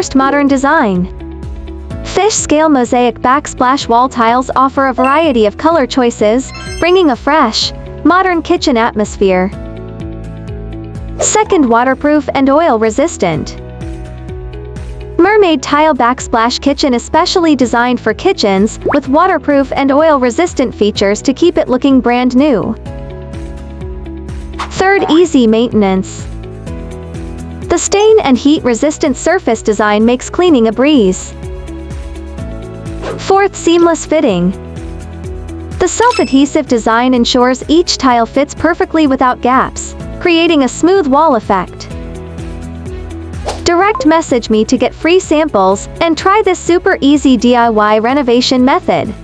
first modern design. Fish-scale mosaic backsplash wall tiles offer a variety of color choices, bringing a fresh, modern kitchen atmosphere. Second, waterproof and oil-resistant. Mermaid tile backsplash kitchen especially designed for kitchens, with waterproof and oil-resistant features to keep it looking brand new. Third, easy maintenance. The stain and heat-resistant surface design makes cleaning a breeze. Fourth, seamless fitting. The self-adhesive design ensures each tile fits perfectly without gaps, creating a smooth wall effect. Direct message me to get free samples and try this super easy DIY renovation method.